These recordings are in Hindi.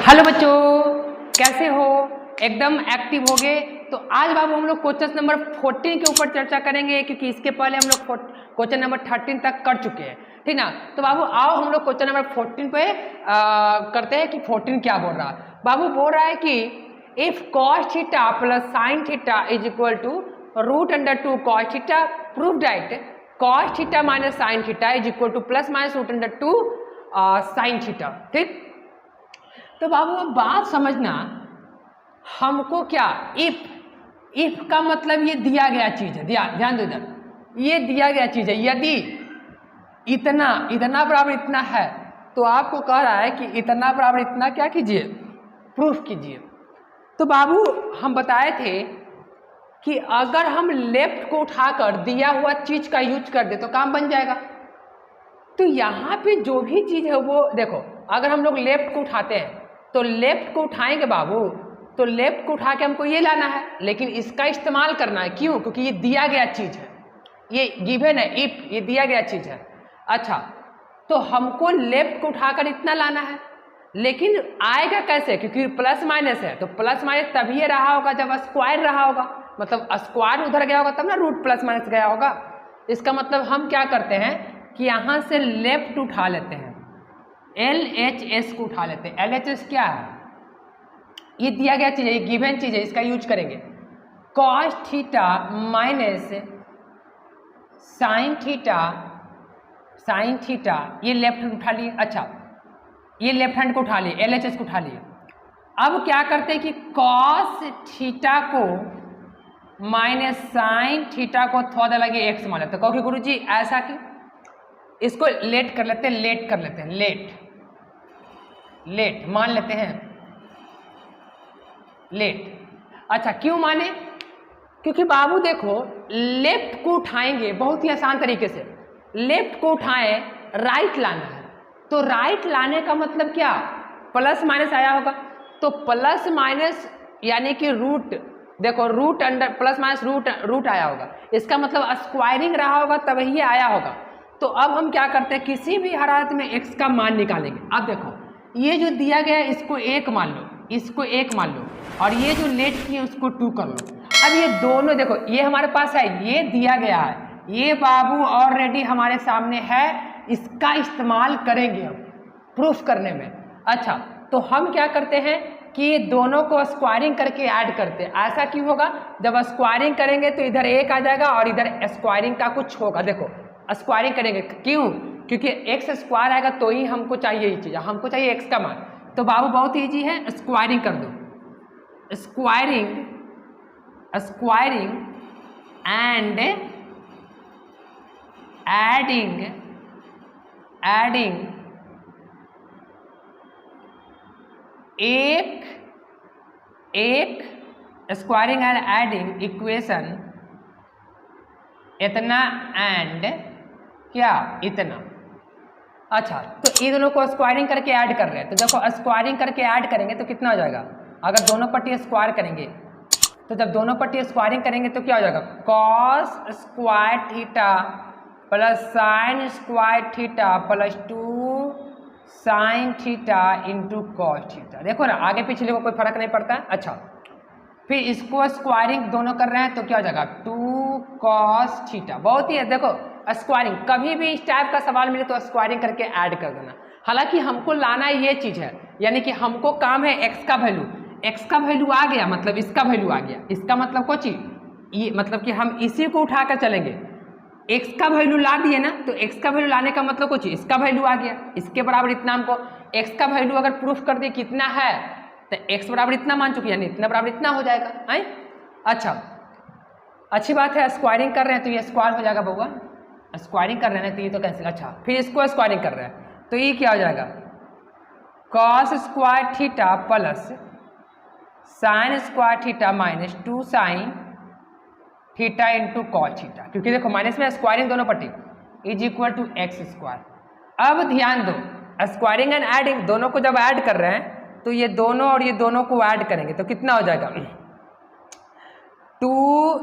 हेलो बच्चों, कैसे हो? एकदम एक्टिव हो गए। तो आज बाबू हम लोग क्वेश्चन नंबर 14 के ऊपर चर्चा करेंगे, क्योंकि इसके पहले हम लोग क्वेश्चन नंबर 13 तक कर चुके हैं, ठीक ना। तो बाबू आओ हम लोग क्वेश्चन नंबर 14 पे करते हैं कि 14 क्या बोल रहा है। बाबू बोल रहा है कि if cos theta plus sine theta is equal to √2 cos theta, prove that cos theta minus sine theta is equal to plus minus √2 sine theta. ठीक, तो बाबू अब बात समझना, हमको क्या इफ का मतलब ये दिया गया चीज है, ध्यान दो इधर, ये दिया गया चीज है। यदि इतना बराबर इतना है तो आपको कह रहा है कि इतना बराबर इतना क्या कीजिए, प्रूफ कीजिए। तो बाबू हम बताए थे कि अगर हम लेफ्ट को उठाकर दिया हुआ चीज का यूज कर दे तो काम बन जाएगा। तो यहाँ पे जो भी चीज है वो देखो, अगर हम लोग लेफ्ट को उठाते हैं तो लेफ्ट को उठाएंगे बाबू, तो लेफ्ट को उठा के हमको ये लाना है, लेकिन इसका इस्तेमाल करना है। क्यों? क्योंकि ये दिया गया चीज है, ये गिवन है, इफ ये दिया गया चीज है। अच्छा, तो हमको लेफ्ट को उठाकर इतना लाना है, लेकिन आएगा कैसे? क्योंकि प्लस माइनस है, तो प्लस माइनस तभी रहा होगा जब स्क्वायर रहा होगा, मतलब स्क्वायर उधर गया होगा तब ना रूट प्लस माइनस गया होगा। इसका मतलब हम क्या करते हैं कि यहाँ से लेफ्ट उठा लेते हैं, LHS को उठा लेते हैं। LHS क्या है? ये दिया गया चीज है, ये गिवन चीज है, इसका यूज करेंगे। cos theta minus sine theta, ये लेफ्ट हैंड उठा लिए। अच्छा, ये लेफ्ट हैंड को उठा लिए, LHS को उठा लिए। अब क्या करते हैं कि cos थीटा को माइनस साइन थीटा को थोड़ा लगे x मान लेते। कहो कि गुरुजी ऐसा कि इसको लेट कर लेते हैं, लेट मान लेते हैं, लेट। अच्छा, क्यों माने? क्योंकि बाबू देखो, लेफ्ट को उठाएंगे बहुत ही आसान तरीके से, लेफ्ट को उठाएं, राइट लाना है, तो राइट लाने का मतलब क्या? प्लस माइनस आया होगा, तो प्लस माइनस यानी कि रूट, देखो root under plus minus root आया होगा, इसका मतलब स्क्वायरिंग रहा होगा तभी ये आया होगा। तो अब हम क्या करते हैं, किसी भी हालत में x का मान निकालेंगे। अब देखो, ये जो दिया गया है इसको 1 मान लो, इसको 1 मान लो, और ये जो लेट किए उसको 2 कर लो। अब ये दोनों देखो, ये हमारे पास है, ये दिया गया है, ये बाबू ऑलरेडी हमारे सामने है, इसका इस्तेमाल करेंगे हम प्रूफ करने में। अच्छा, तो हम क्या करते हैं कि ये दोनों को स्क्वायरिंग करके ऐड करते हैं। ऐसा क्यों होगा? जब स्क्वायरिंग करेंगे तो इधर 1 आ जाएगा और इधर स्क्वायरिंग का कुछ होगा। देखो स्क्वायरिंग करेंगे, क्यों? क्योंकि x स्क्वायर आएगा तो ही हमको चाहिए ये चीज़, हमको चाहिए x का मान। तो बाबू बहुत ईजी है, स्क्वायरिंग कर दो, स्क्वायरिंग एंड एडिंग एक स्क्वायरिंग एंड एडिंग इक्वेशन इतना एंड क्या इतना। अच्छा, तो ये दोनों को स्क्वायरिंग करके ऐड कर रहे हैं, तो देखो स्क्वायरिंग करके ऐड करेंगे तो कितना हो जाएगा? अगर दोनों पट्टी स्क्वायर करेंगे, तो जब दोनों पट्टी स्क्वायरिंग करेंगे तो क्या हो जाएगा? cos square theta plus sine square theta plus 2 sine theta into cos theta. देखो ना, आगे पिछले को कोई फर्क नहीं पड़ता है। अच्छा, फिर इसको स्क्वायरिंग दोनों कर रहे हैं तो क्या हो जाएगा? 2 cos थीटा। बहुत ही है, देखो स्क्वायरिंग, कभी भी इस टाइप का सवाल मिले तो स्क्वायरिंग करके ऐड कर देना। हालांकि हमको लाना ये चीज है, यानी कि हमको काम है x का वैल्यू आ गया, मतलब इसका वैल्यू आ गया, इसका मतलब कुछ ये मतलब कि हम इसी को उठा कर चलेंगे। x का वैल्यू ला दिए ना, तो x का वैल्यू लाने का मतलब कुछ इसका वैल्यू आ गया, इसके बराबर इतना। हमको x का वैल्यू अगर प्रूफ कर दिए कितना है, तो x बराबर इतना मान चुके, यानी इतना बराबर इतना हो जाएगा है। अच्छा, अच्छी बात है, स्क्वायरिंग कर रहे हैं तो ये स्क्वायर हो जाएगा बउआ, स्क्वायरिंग कर रहे हैं तो ये तो कैंसिल। अच्छा, फिर इसको स्क्वायरिंग कर रहे हैं तो ये क्या हो जाएगा? cos square theta plus sine square theta minus 2 sine theta into cos theta, क्योंकि देखो माइनस में स्क्वायरिंग दोनों पट्टी is equal to x square. अब ध्यान दो, स्क्वायरिंग एंड एडिंग दोनों को जब ऐड कर रहे हैं तो ये दोनों और ये दोनों को ऐड करेंगे तो कितना हो जाएगा? 2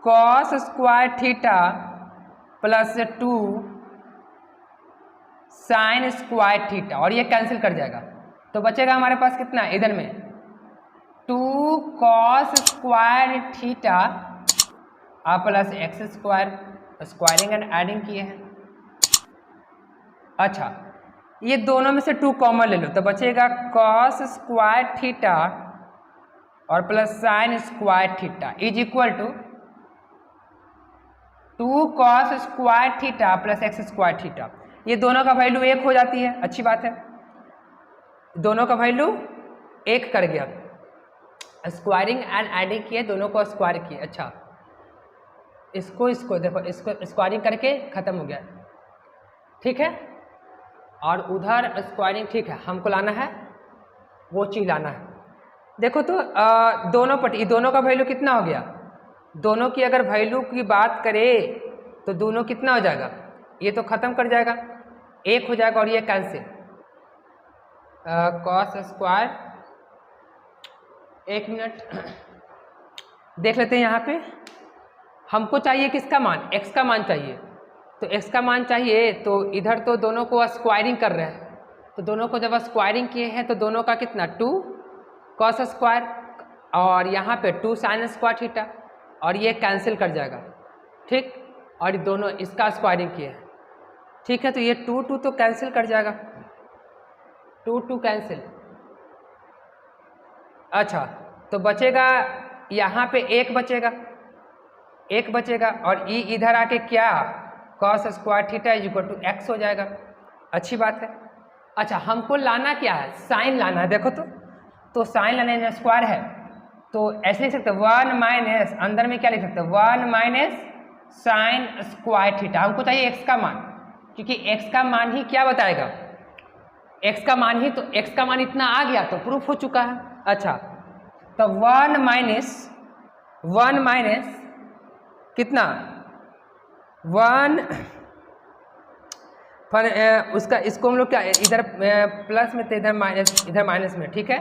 cos square theta plus 2 sine square theta, और ये कैंसिल कर जाएगा। तो बचेगा हमारे पास कितना इधर में 2 cos square theta plus x square, squaring and adding किए हैं। अच्छा ये दोनों में से 2 कॉमन ले लो तो बचेगा cos स्क्वायर थीटा और plus sine square theta is equal to 2 cos square theta plus x square theta. ये दोनों का वैल्यू 1 हो जाती है, अच्छी बात है, दोनों का वैल्यू 1 कर गया। स्क्वायरिंग एंड एडिंग किए, दोनों को स्क्वायर किए। अच्छा इसको देखो, इसको स्क्वायरिंग करके खत्म हो गया, ठीक है, और उधर स्क्वायरिंग, ठीक है, हमको लाना है वो चीज लाना है। देखो तो दोनों पट्टी, दोनों का वैल्यू कितना हो गया, दोनों की अगर वैल्यू की बात करें तो दोनों कितना हो जाएगा, ये तो खत्म कर जाएगा, 1 हो जाएगा और ये कैंसिल। कॉस स्क्वायर, 1 मिनट देख लेते हैं। यहाँ पे हमको चाहिए किसका मान, x का मान चाहिए, तो x का मान चाहिए तो इधर तो दोनों को स्क्वायरिंग कर रहे हैं, तो दोनों को जब स्क्वायरिंग किए हैं तो दोनों का कितना 2 cos स्क्वायर और यहाँ पे 2 साइन स्क्वायर थीटा और ये कैंसिल कर जाएगा, ठीक, और दोनों इसका स्क्वायरिंग किए हैं, ठीक है, तो ये 2 तो कैंसिल कर जाएगा, 2 कैंसिल। अच्छा तो बचेगा यहाँ पे 1 बचेगा, 1 बचेगा और ई इधर आके क्या cos square theta is equal to x हो जाएगा, अच्छी बात है। अच्छा हमको लाना क्या है, साइन लाना है, देखो तो साइन लाना है, स्क्वायर है तो ऐसे लिख सकते हैं 1 माइनस, अंदर में क्या लिख सकते हैं 1 माइनस साइन स्क्वायर थीटा। हमको चाहिए x का मान, क्योंकि x का मान ही क्या बताएगा, x का मान ही, तो x का मान इतना आ गया तो प्रूफ हो चुका है। अच्छा तो 1 माइनस कितना 1 उसका, इसको हम लोग क्या इधर प्लस में थे, इधर माइनस में, ठीक है,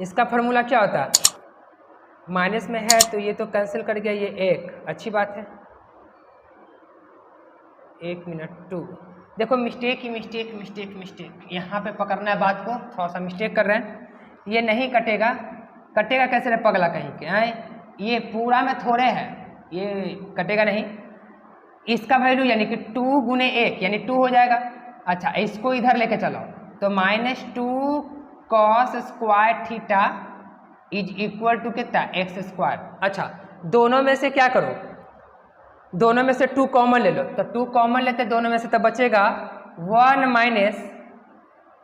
इसका फार्मूला क्या होता है, माइनस में है तो ये तो कैंसिल कर गया, ये 1, अच्छी बात है। 1 मिनट 2, देखो मिस्टेक यहाँ पे पकड़ना है बात को, थोड़ा सा मिस्टेक कर रहे हैं, ये नहीं कटेगा, कटेगा कैसे रे पगला कहीं के हैं, ये पूरा में थोड़े है, ये कटेगा नहीं, इसका वैल्यू यानी कि 2 गुने 1 यानी 2 हो जाएगा। अच्छा इसको इधर लेके चलो तो -2 cos square theta is equal to कितना एक्स स्क्वायर। अच्छा दोनों में से क्या करो, दोनों में से 2 कॉमन ले लो, तो 2 कॉमन लेते दोनों में से, तो बचेगा 1 माइनस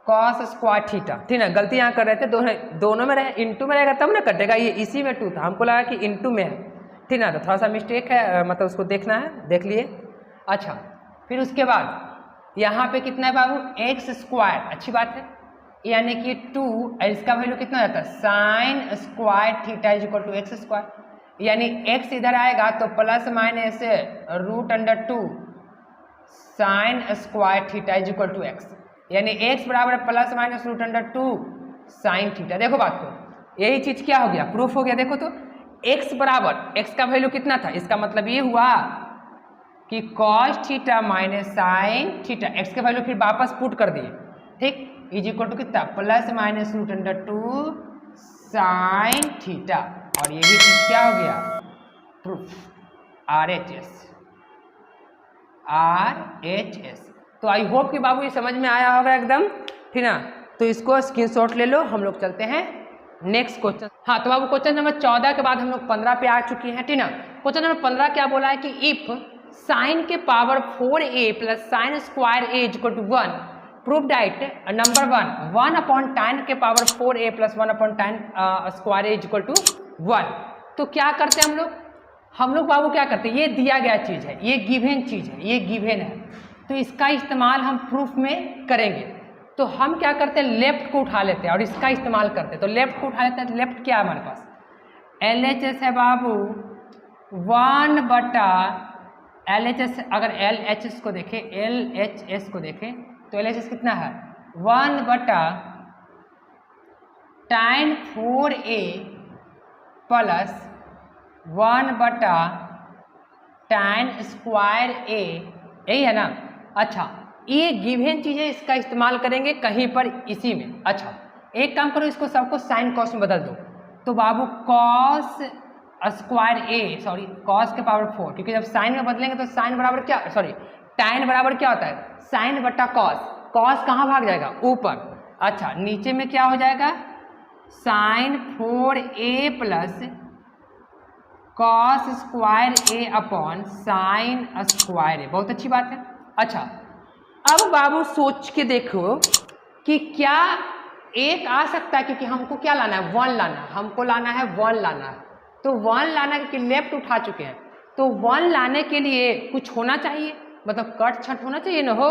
cos स्क्वायर थीटा, ठीक है, गलती यहाँ कर रहे थे, दोनों में रहे, इंटू में रहेगा तब ना कटेगा, ये इसी में 2 था, हमको लगा कि इंटू में है, ठीक ना, तो थोड़ा सा मिस्टेक है, मतलब उसको देखना है, देख लिए। अच्छा फिर उसके बाद यहाँ पे कितना है बाबू एक्स स्क्वायर, अच्छी बात है, यानी कि 2, इसका वैल्यू कितना हो जाता है sine square theta is equal to x square, यानी x इधर आएगा तो plus minus √2 sine square theta is equal to x, यानी x बराबर प्लस माइनस √2 साइन थीटा। देखो बात को, यही चीज क्या हो गया, प्रूफ हो गया। देखो तो x बराबर, x का वैल्यू कितना था, इसका मतलब ये हुआ कि cos theta minus sine theta, x का वैल्यू फिर वापस पुट कर दिए, ठीक, इज इक्वल टू कितना प्लस माइनस √2 साइन थीटा, और यही चीज क्या हो गया प्रूफ, RHS। तो आई होप कि बाबू ये समझ में आया होगा एकदम, ठीक ना, तो इसको स्क्रीनशॉट ले लो, हम लोग चलते हैं नेक्स्ट क्वेश्चन। हाँ तो बाबू क्वेश्चन नंबर 14 के बाद हम लोग 15 पे आ चुके हैं, ठीक ना। क्वेश्चन नंबर 15 क्या बोला है कि इफ साइन के power 4a plus sine square a is equal to 1, prove that number 1/10 के power 4a plus 1/10 square a is equal to 1। तो क्या करते हैं हम लोग बाबू क्या करते हैं, ये दिया गया चीज़ है, ये गिवन चीज़ है, ये गिवन है, तो इसका इस्तेमाल हम प्रूफ में करेंगे। तो हम क्या करते हैं, लेफ्ट को उठा लेते हैं और इसका इस्तेमाल करते हैं। तो लेफ्ट को उठा लेते हैं, तो लेफ्ट क्या है हमारे पास, LHS है बाबू 1/, LHS अगर LHS को देखें, LHS को देखें तो LHS कितना है 1/tan 4a plus 1/tan square a, यही है ना। अच्छा ये गिवन चीज़ें इसका इस्तेमाल करेंगे कहीं पर इसी में। अच्छा एक काम करो, इसको सबको साइन कॉस में बदल दो। तो बाबू कॉस स्क्वायर ए, सॉरी कॉस के पावर 4, क्योंकि जब साइन में बदलेंगे तो साइन बराबर क्या, सॉरी tan बराबर क्या होता है, साइन बट्टा कॉस। कॉस कहाँ भाग जाएगा, ऊपर। अच्छा नीचे में क्या हो जाएगा, sine 4a plus cos square A upon sine square A. बहुत अच्छी बात है। अच्छा अब बाबू सोच के देखो कि क्या एक आ सकता है, क्योंकि हमको क्या लाना है, 1 लाना है, हमको लाना है 1 लाना है। तो 1 लाना, क्योंकि लेफ्ट उठा चुके हैं, तो 1 लाने के लिए कुछ होना चाहिए, मतलब कट छट होना चाहिए ना। हो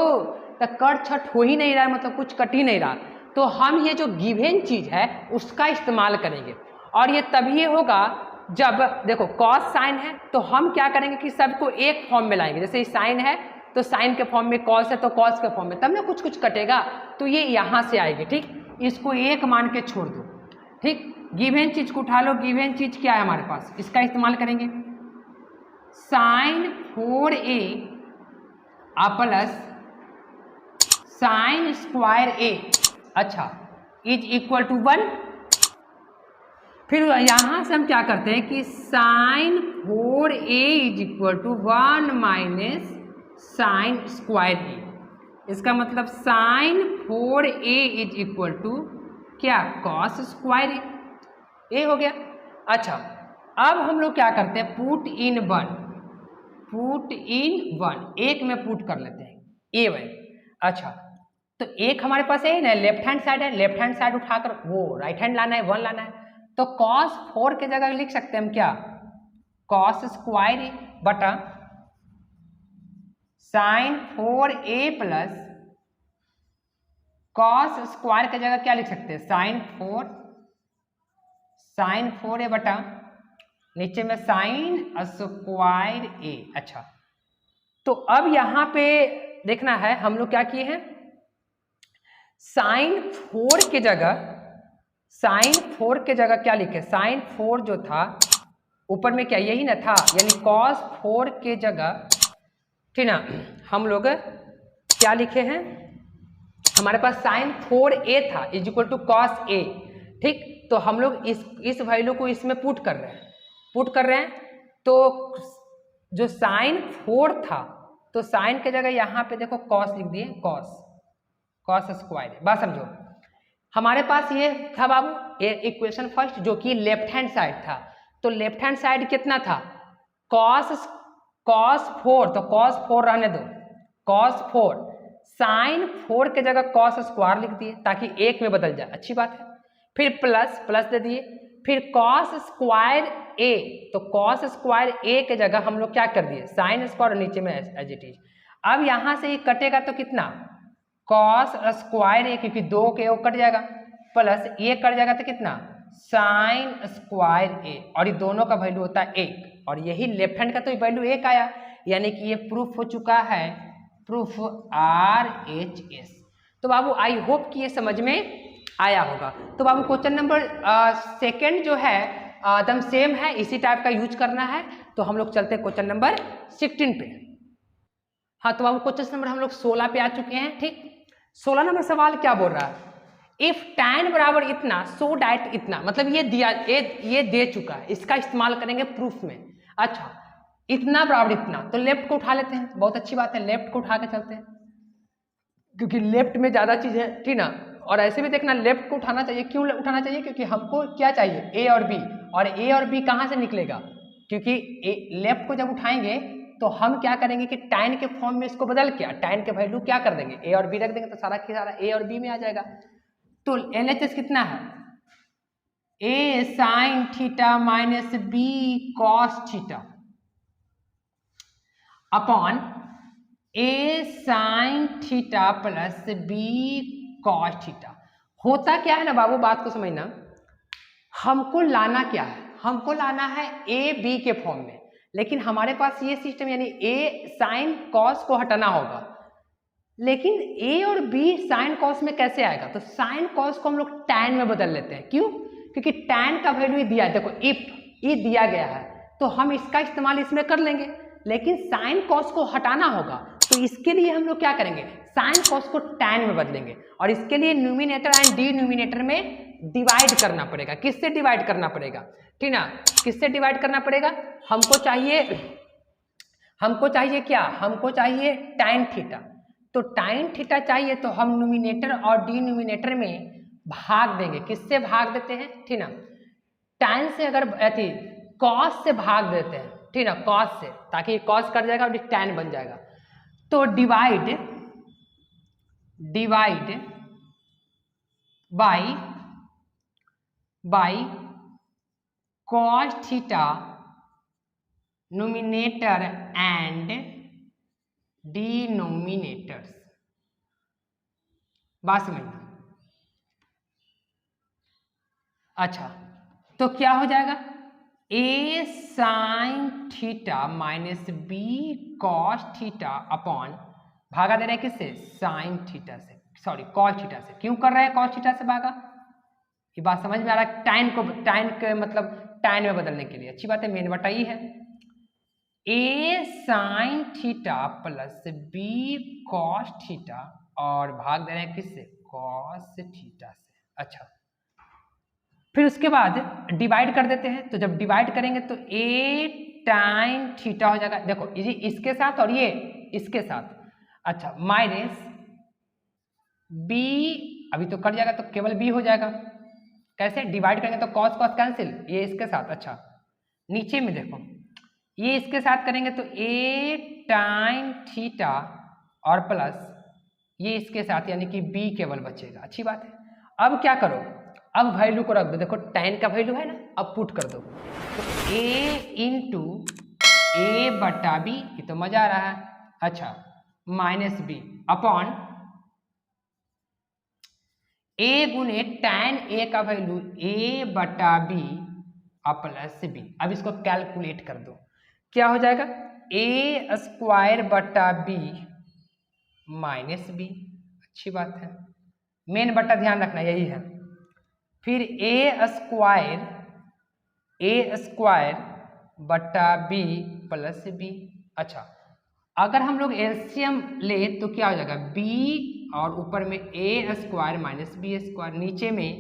तो कट छट हो ही नहीं रहा है, मतलब कुछ कट ही नहीं रहा। तो हम ये जो गिवन चीज है उसका इस्तेमाल करेंगे, और ये तभी होगा जब देखो कॉस साइन है, तो हम क्या करेंगे कि सबको एक फॉर्म में लाएंगे। जैसे साइन है तो साइन के फॉर्म में, कॉस है तो कॉस के फॉर्म में, तब ना कुछ कुछ कटेगा, तो ये यहाँ से आएगी। ठीक, इसको एक मान के छोड़ दो। ठीक, गिवन चीज को उठा लो। गिवन चीज क्या है हमारे पास, इसका इस्तेमाल करेंगे। Sine 4a plus sine square A, अच्छा इज इक्वल टू 1। फिर यहां से हम क्या करते हैं कि sine 4a is equal to 1 minus sine square A. इसका मतलब sine 4a is equal to क्या, कॉस स्क्वायर ए हो गया। अच्छा अब हम लोग क्या करते हैं, पुट इन 1, पुट इन 1, एक में पुट कर लेते हैं ए वाई। अच्छा तो एक हमारे पास है ना, लेफ्ट हैंड साइड है, लेफ्ट हैंड साइड उठाकर वो राइट हैंड लाना है, 1 लाना है। तो कॉस 4 के जगह लिख सकते हैं हम क्या, कॉस स्क्वायर ए बटा sign 4a plus cos square के जगह क्या लिख सकते हैं, साइन 4a बटा नीचे में साइन स्क्वायर ए। अच्छा तो अब यहां पे देखना है हम लोग क्या किए हैं, साइन 4 के जगह क्या लिखे, साइन 4 जो था ऊपर में क्या यही ना था, यानी कॉस 4 के जगह, ठीक ना, हम लोग क्या लिखे हैं, हमारे पास साइन 4a था is equal to cos A. ठीक, तो हम लोग इस वैल्यू को इसमें पुट कर रहे हैं। तो जो साइन 4 था, तो साइन के जगह यहाँ पे देखो कॉस लिख दिए, कॉस स्क्वायर। बात समझो, हमारे पास ये था बाबू इक्वेशन फर्स्ट जो कि लेफ्ट हैंड साइड था। तो लेफ्ट हैंड साइड कितना था, कॉस 4, तो कॉस 4 रहने दो, कॉस 4, साइन 4 के जगह कॉस स्क्वायर लिख दिए ताकि एक में बदल जाए, अच्छी बात है। फिर प्लस दे दिए, फिर कॉस स्क्वायर ए, तो कॉस स्क्वायर ए के जगह हम लोग क्या कर दिए, साइन स्क्वायर, नीचे में एज इट इज। अब यहां से ये कटेगा तो कितना, कॉस स्क्वायर ए, क्योंकि 2 के वो कट जाएगा, प्लस ये कट जाएगा तो कितना, साइन स्क्वायर ए, और ये दोनों का वैल्यू होता है 1, और यही लेफ्ट हैंड का तो वैल्यू 1 आया, यानी कि ये प्रूफ हो चुका है, प्रूफ RHS। तो बाबू आई होप कि ये समझ में आया होगा। तो बाबू क्वेश्चन नंबर सेकंड जो है एकदम सेम है, इसी टाइप का यूज करना है। तो हम लोग चलते हैं क्वेश्चन नंबर 16 पे। हाँ तो बाबू क्वेश्चन नंबर हम लोग 16 पे आ चुके हैं। ठीक, 16 नंबर सवाल क्या बोल रहा है, इफ tan बराबर इतना सो डैट इतना, मतलब ये दिया, ये दे चुका है, इसका इस्तेमाल करेंगे प्रूफ में। अच्छा इतना बराबर इतना, तो लेफ्ट को उठा लेते हैं, बहुत अच्छी बात है, लेफ्ट को उठा के चलते हैं, क्योंकि लेफ्ट में ज्यादा चीज है, ठीक ना। और ऐसे भी देखना लेफ्ट को उठाना चाहिए, क्यों उठाना चाहिए, क्योंकि हमको क्या चाहिए, ए और बी, और ए और बी कहाँ से निकलेगा, क्योंकि लेफ्ट को जब उठाएंगे तो हम क्या करेंगे कि tan के फॉर्म में इसको बदल के tan के वैल्यू क्या कर देंगे, ए और बी रख देंगे, तो सारा के सारा ए और बी में आ जाएगा। तो LHS कितना है, A sine theta minus B cos theta upon A sine theta plus B cos theta. होता क्या है ना बाबू, बात को समझना, हमको लाना क्या है, हमको लाना है ए बी के फॉर्म में, लेकिन हमारे पास ये सिस्टम यानी ए साइन कॉस को हटाना होगा, लेकिन ए और बी साइन कॉस में कैसे आएगा, तो साइन कॉस को हम लोग tan में बदल लेते हैं। क्यों, क्योंकि tan का वैल्यू दिया है, देखो इफ ये दिया गया है तो हम इसका इस्तेमाल इसमें कर लेंगे, लेकिन साइन कॉस को हटाना होगा, तो इसके लिए हम लोग क्या करेंगे, साइन कॉस को टैन में बदलेंगे और इसके लिए न्यूमिनेटर एंड डिनोमिनेटर में डिवाइड करना पड़ेगा। किससे डिवाइड करना पड़ेगा, ठीक ना, किससे डिवाइड करना पड़ेगा, हमको चाहिए क्या, हमको चाहिए टाइन थीटा। तो टाइन थीटा चाहिए तो हम न्यूमिनेटर और डिनोमिनेटर में भाग देंगे। किससे भाग देते हैं, ठीक ना, टाइन से अगर कॉस से भाग देते हैं, ठीक ना, कॉस से, ताकि कॉस कट जाएगा और टैन बन जाएगा। तो divide by cos theta numerator and denominators. बात समझना। अच्छा, तो क्या हो जाएगा, a sine theta minus B cos theta upon, भागा दे रहे हैं किससे, साइन थीटा से, सॉरी कॉस थीटा से। क्यों कर रहे हैं कॉस थीटा से भागा, ये बात समझ में आ रहा है, टाइन के मतलब टाइन में बदलने के लिए। अच्छी बात है, मेन बटा ई है, a sine theta plus B cos theta और भाग दे रहे हैं किससे, कॉस थीटा से। अच्छा, फिर उसके बाद डिवाइड कर देते हैं, तो जब डिवाइड करेंगे तो a टाइन थीटा हो जाएगा, देखो ये इसके साथ और ये इसके साथ। अच्छा, माइनस b, अभी तो कट जाएगा तो केवल b हो जाएगा। कैसे डिवाइड करेंगे तो कॉस कॉस कैंसिल, ये इसके साथ। अच्छा, नीचे में देखो ये इसके साथ करेंगे तो a टाइन थीटा और प्लस ये इसके साथ, यानी कि b केवल बचेगा। अच्छी बात है। अब क्या करो, अब वैल्यू को रख दो, देखो tan का वैल्यू है ना, अब पुट कर दो, तो a इंटू ए बटा बी, ये तो मजा आ रहा है। अच्छा, माइनस बी अपॉन a गुने tan a का वैल्यू a बटा बी और प्लस बी। अब इसको कैलकुलेट कर दो, क्या हो जाएगा, a स्क्वायर बटा बी माइनस बी। अच्छी बात है, मेन बटा ध्यान रखना यही है। फिर a स्क्वायर बटा बी प्लस बी। अच्छा, अगर हम लोग एलसीएम ले तो क्या हो जाएगा, b और ऊपर में a square minus b square, नीचे में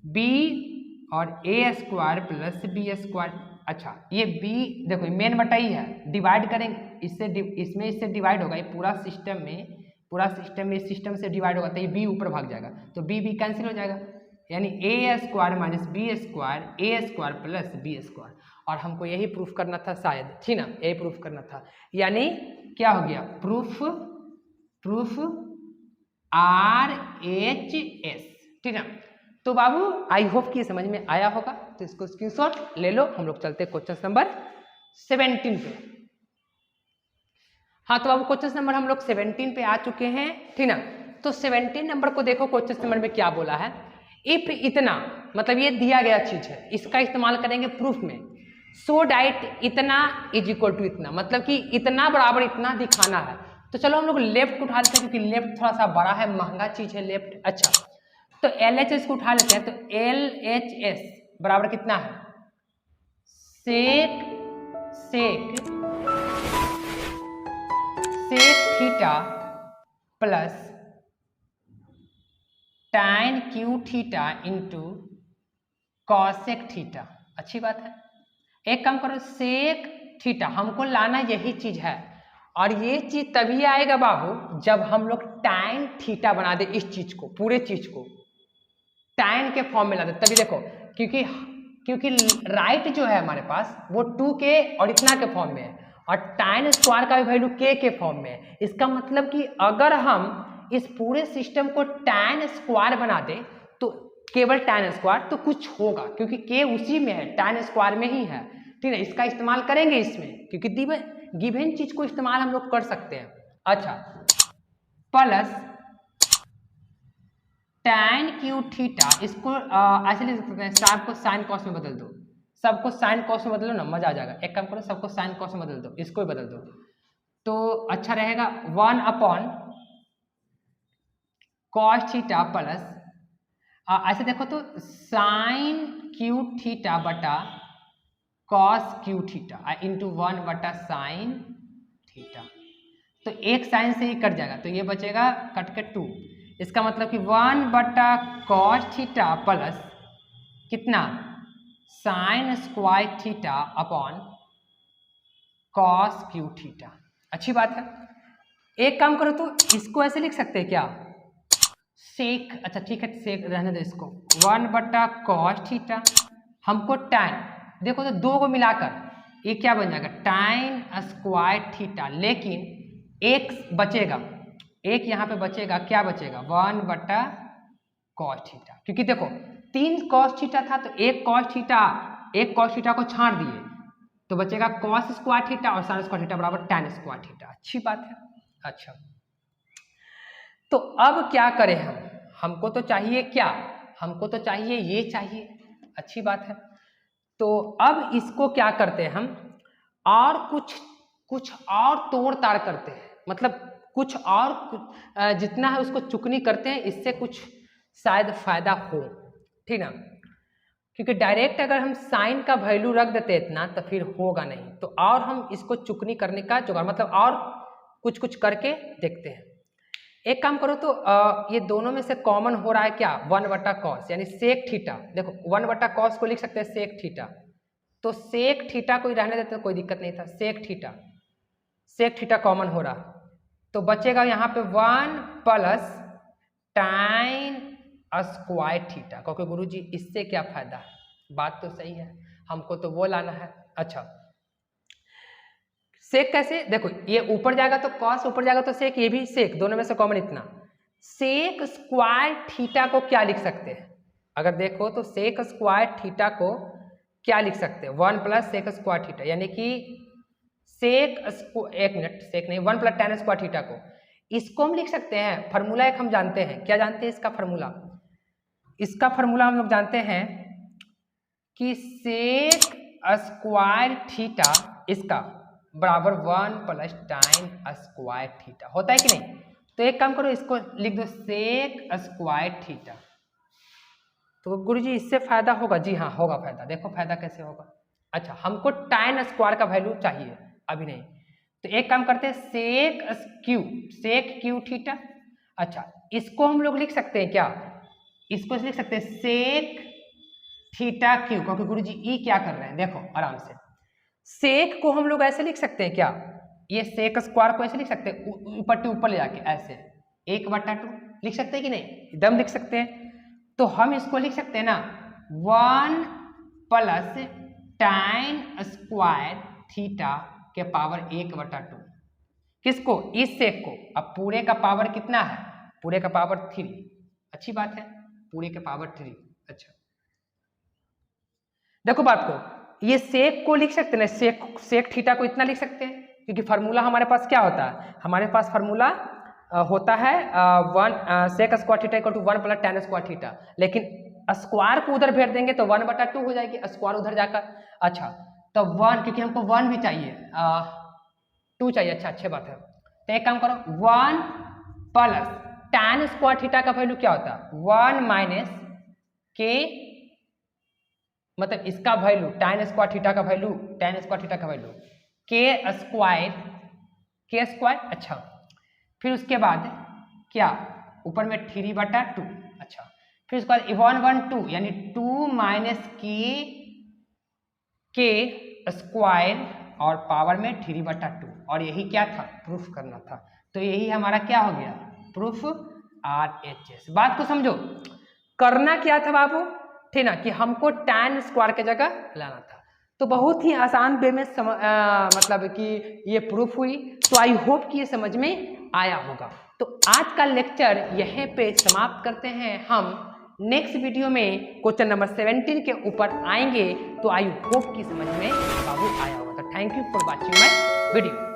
b और a square plus b square. अच्छा, ये b देखो मेन बटा ही है, डिवाइड करेंगे इससे, इसमें इससे डिवाइड होगा, ये पूरा सिस्टम में इस सिस्टम से डिवाइड होगा, तो ये b ऊपर भाग जाएगा, तो b कैंसिल हो जाएगा, यानी a square minus b square a square plus b square. और हमको यही प्रूफ करना था शायद, ठीक ना, यही प्रूफ करना था, यानी क्या हो गया, प्रूफ RHS, ठीक ना। तो बाबू आई होप कि समझ में आया होगा, तो इसको स्क्रीनशॉट ले लो। हम लोग चलते क्वेश्चन नंबर 17 पे। हाँ, तो बाबू क्वेश्चन नंबर हम लोग 17 पे आ चुके हैं, ठीक ना। तो 17 नंबर को देखो, क्वेश्चन नंबर में क्या बोला है, इफ इतना, मतलब ये दिया गया चीज है, इसका इस्तेमाल करेंगे प्रूफ में। सो डाइट इतना इज इक्वल टू इतना, मतलब कि इतना बराबर इतना दिखाना है। तो चलो हम लोग लेफ्ट उठा लेते हैं, क्योंकि लेफ्ट थोड़ा सा बड़ा है, महंगा चीज है लेफ्ट। अच्छा, तो LHS को उठा लेते हैं, तो LHS बराबर कितना है, सेक थीटा प्लस tan क्यू थीटा इंटू कॉसेक थीटा। अच्छी बात है। एक काम करो, सेक थीटा हमको लाना यही चीज है, और ये चीज तभी आएगा बाबू जब हम लोग tan थीटा बना दे, इस चीज को, पूरे चीज को tan के फॉर्म में ला दे, तभी देखो, क्योंकि राइट जो है हमारे पास वो 2k और इतना के फॉर्म में है, और tan स्क्वायर का भी वैल्यू k के फॉर्म में है। इसका मतलब कि अगर हम इस पूरे सिस्टम को tan स्क्वायर बना दे, तो केवल tan स्क्वायर, तो कुछ होगा, क्योंकि k उसी में है, tan स्क्वायर में ही है, ठीक है। इसका इस्तेमाल करेंगे इसमें, क्योंकि गिवन चीज को इस्तेमाल हम लोग कर सकते हैं। अच्छा, प्लस tan क्यू थीटा, इसको ऐसे लिख सकते हैं, सबको साइन कॉस में बदल दो, सबको साइन कॉस में बदलो ना, मजा आ जाएगा। एक काम करो, सबको साइन कॉस में बदल दो, इसको भी बदल दो, तो अच्छा रहेगा 1 अपॉन कॉस थीटा प्लस, ऐसे देखो तो साइन क्यू थीटा बटा कॉस क्यू थीटा इंटू 1 बटा साइन थीटा। तो एक साइन से ही कट जाएगा, तो ये बचेगा कट के 2। इसका मतलब कि 1/cos थीटा प्लस कितना sign square theta upon cos Q theta. अच्छी बात है। एक काम करो तो इसको ऐसे लिख सकते हैं क्या, सेक, अच्छा ठीक है सेक रहने दो इसको, 1/cos थीटा, हमको टाइन, देखो तो दो को मिलाकर ये क्या बन जाएगा टाइन स्क्वायर थीटा, लेकिन एक बचेगा, एक यहाँ पे बचेगा, क्या बचेगा 1/cos थीटा, क्योंकि देखो 3 cos थीटा था तो एक cos थीटा को छाड़ दिए तो बचेगा cos स्क्वायर थीटा और sin स्क्वायर थीटा बराबर tan स्क्वायर थीटा। अच्छी बात है। अच्छा तो अब क्या करें हम, हमको तो चाहिए क्या, हमको तो चाहिए ये चाहिए। अच्छी बात है। तो अब इसको क्या करते हैं हम, और कुछ और तोड़ ताड़ करते हैं, मतलब कुछ और जितना है उसको चुकनी करते हैं, इससे कुछ शायद फायदा हो, ठीक ना, क्योंकि डायरेक्ट अगर हम साइन का वैल्यू रख देते इतना तो फिर होगा नहीं, तो और हम इसको चुकनी करने का जुगाड़, मतलब और कुछ करके देखते हैं। एक काम करो तो ये दोनों में से कॉमन हो रहा है क्या 1/cos, यानी सेक थीटा, देखो 1/cos को लिख सकते हैं सेक थीटा, तो सेक थीटा को ही रहने देते तो कोई दिक्कत नहीं था, सेक थीटा कॉमन हो रहा, तो बचेगा यहाँ पे 1 प्लस टाइन स्क्वायर थीटा, क्योंकि गुरुजी इससे क्या फायदा है, बात तो सही है, हमको तो वो लाना है। अच्छा सेक कैसे, देखो ये ऊपर जाएगा तो कॉस, ऊपर जाएगा तो सेक, ये भी सेक, दोनों में से कॉमन इतना, सेक स्क्वायर थीटा को क्या लिख सकते हैं, अगर देखो तो सेक स्क्वायर थीटा को क्या लिख सकते हैं 1 प्लस सेक स्क्वायर थीटा, यानी कि सेक एक मिनट सेक नहीं 1 प्लस tan स्क्वायर थीटा को, इसको हम लिख सकते हैं, फार्मूला एक हम जानते हैं, क्या जानते हैं इसका फार्मूला, इसका फार्मूला हम लोग जानते हैं कि सेक स्क्वायर थीटा इसका बराबर 1 प्लस टाइन स्क्वायर थीटा होता है कि नहीं। तो एक काम करो इसको लिख दो सेक स्क्वायर थीटा, तो गुरुजी इससे फायदा होगा, जी हाँ होगा फायदा, देखो फायदा कैसे होगा। अच्छा हमको टाइन स्क्वायर का वैल्यू चाहिए, अभी नहीं, तो एक काम करते हैं सेक क्यू थीटा। अच्छा इसको हम लोग लिख सकते हैं क्या, इसको लिख सकते हैं सेक थीटा क्यू, क्योंकि गुरुजी ई क्या कर रहे हैं देखो आराम से, सेक को हम लोग ऐसे लिख सकते हैं क्या, ये सेक स्क्वायर को ऐसे लिख सकते हैं ऊपर ऊपर ले जाके ऐसे 1/2 लिख सकते हैं कि नहीं, एकदम लिख सकते हैं। तो हम इसको लिख सकते हैं ना 1 प्लस टाइन स्क्वायर थीटा के पावर 1/2, किसको, इस सेक को, अब पूरे का पावर कितना है, पूरे का पावर 3, अच्छी बात है पूरे के पावर 3। अच्छा देखो बात को, ये सेक को लिख सकते हैं, सेक थीटा को इतना लिख सकते हैं, क्योंकि फार्मूला हमारे पास क्या होता है, हमारे पास फार्मूला होता है 1 sec square theta equal to 1 plus tan square theta, लेकिन स्क्वायर को उधर भेज देंगे तो 1/2 हो जाएगी, स्क्वायर उधर जाकर। अच्छा तो 1, क्योंकि हमको 1 भी चाहिए 2 चाहिए, अच्छा अच्छी बात है, तो एक काम करो 1 प्लस tan स्क्वायर थीटा का वैल्यू क्या होता है 1 माइनस के, मतलब इसका वैल्यू tan स्क्वायर थीटा का वैल्यू के स्क्वायर। अच्छा फिर उसके बाद क्या ऊपर में 3/2, अच्छा फिर उसके बाद 1/2 यानी 2 माइनस के स्क्वायर और पावर में 3/2, और यही क्या था प्रूफ करना था, तो यही हमारा क्या हो गया प्रूफ RHS। बात को समझो, करना क्या था बाबू, ठीक ना, कि हमको tan स्क्वायर की जगह लाना था, तो बहुत ही आसान वे में मतलब कि ये प्रूफ हुई, तो आई होप कि ये समझ में आया होगा। तो आज का लेक्चर यहीं पे समाप्त करते हैं, हम नेक्स्ट वीडियो में क्वेश्चन नंबर 17 के ऊपर आएंगे, तो आई होप कि समझ में बाबू आया होगा। Thank you for watching my video.